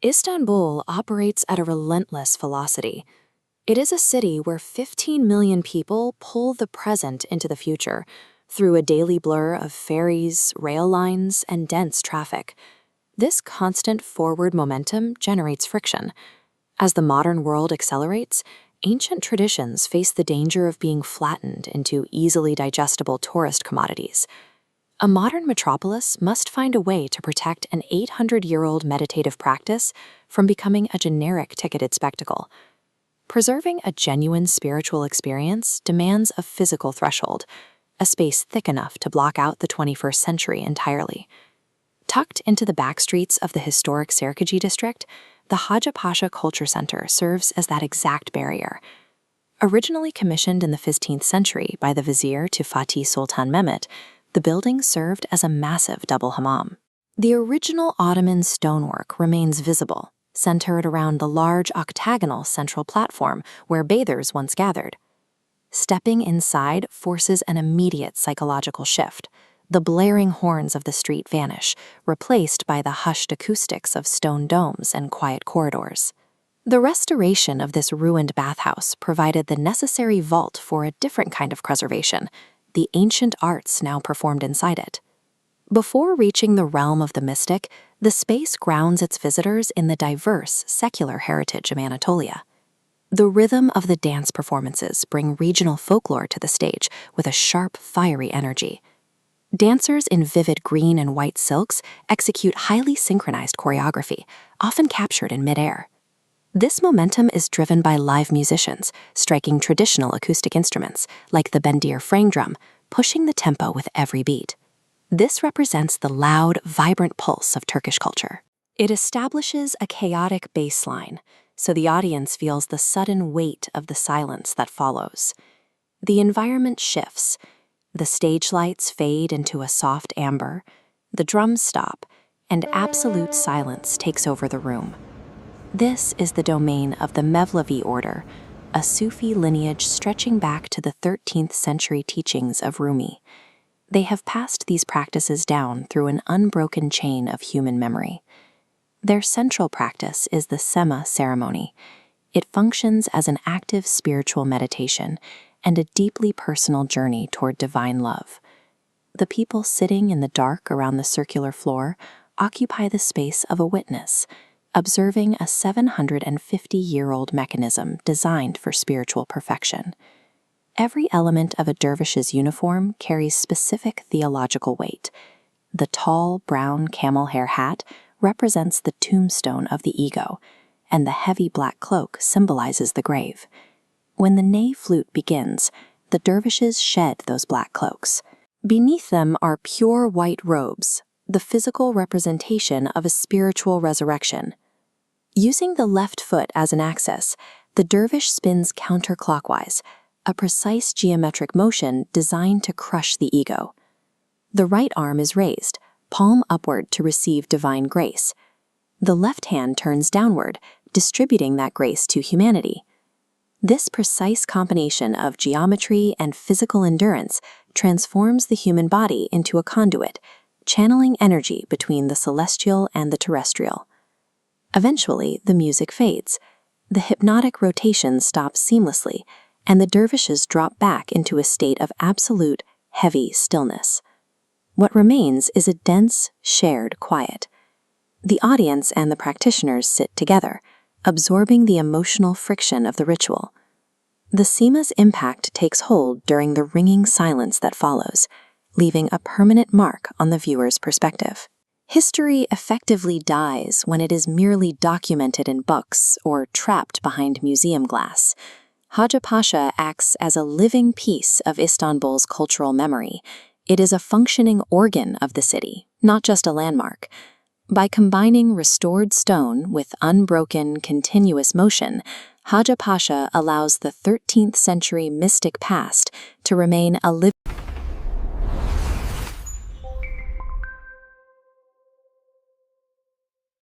Istanbul operates at a relentless velocity. It is a city where 15 million people pull the present into the future through a daily blur of ferries, rail lines, and dense traffic. This constant forward momentum generates friction. As the modern world accelerates, ancient traditions face the danger of being flattened into easily digestible tourist commodities. A modern metropolis must find a way to protect an 800-year-old meditative practice from becoming a generic ticketed spectacle. Preserving a genuine spiritual experience demands a physical threshold, a space thick enough to block out the 21st century entirely. Tucked into the backstreets of the historic Serkici district, the Hodjapasha Cultural Center serves as that exact barrier. Originally commissioned in the 15th century by the vizier to Fatih Sultan Mehmet, the building served as a massive double hammam. The original Ottoman stonework remains visible, centered around the large octagonal central platform where bathers once gathered. Stepping inside forces an immediate psychological shift. The blaring horns of the street vanish, replaced by the hushed acoustics of stone domes and quiet corridors. The restoration of this ruined bathhouse provided the necessary vault for a different kind of preservation, the ancient arts now performed inside it. Before reaching the realm of the mystic, the space grounds its visitors in the diverse, secular heritage of Anatolia. The rhythm of the dance performances bring regional folklore to the stage with a sharp, fiery energy. Dancers in vivid green and white silks execute highly synchronized choreography, often captured in midair. This momentum is driven by live musicians, striking traditional acoustic instruments, like the bendir frame drum, pushing the tempo with every beat. This represents the loud, vibrant pulse of Turkish culture. It establishes a chaotic baseline, so the audience feels the sudden weight of the silence that follows. The environment shifts. The stage lights fade into a soft amber, the drums stop, and absolute silence takes over the room. This is the domain of the Mevlevi order, a Sufi lineage stretching back to the 13th century teachings of Rumi. They have passed these practices down through an unbroken chain of human memory. Their central practice is the Sema ceremony. It functions as an active spiritual meditation and a deeply personal journey toward divine love. The people sitting in the dark around the circular floor occupy the space of a witness, observing a 750-year-old mechanism designed for spiritual perfection. Every element of a dervish's uniform carries specific theological weight. The tall, brown camel hair hat represents the tombstone of the ego, and the heavy black cloak symbolizes the grave. When the ney flute begins, the dervishes shed those black cloaks. Beneath them are pure white robes, the physical representation of a spiritual resurrection. Using the left foot as an axis, the dervish spins counterclockwise, a precise geometric motion designed to crush the ego. The right arm is raised, palm upward to receive divine grace. The left hand turns downward, distributing that grace to humanity. This precise combination of geometry and physical endurance transforms the human body into a conduit, channeling energy between the celestial and the terrestrial. Eventually, the music fades. The hypnotic rotation stops seamlessly, and the dervishes drop back into a state of absolute, heavy stillness. What remains is a dense, shared quiet. The audience and the practitioners sit together, absorbing the emotional friction of the ritual. The Sema's impact takes hold during the ringing silence that follows, leaving a permanent mark on the viewer's perspective. History effectively dies when it is merely documented in books or trapped behind museum glass. Hodjapasha acts as a living piece of Istanbul's cultural memory. It is a functioning organ of the city, not just a landmark. By combining restored stone with unbroken, continuous motion, Hodjapasha allows the 13th century mystic past to remain a living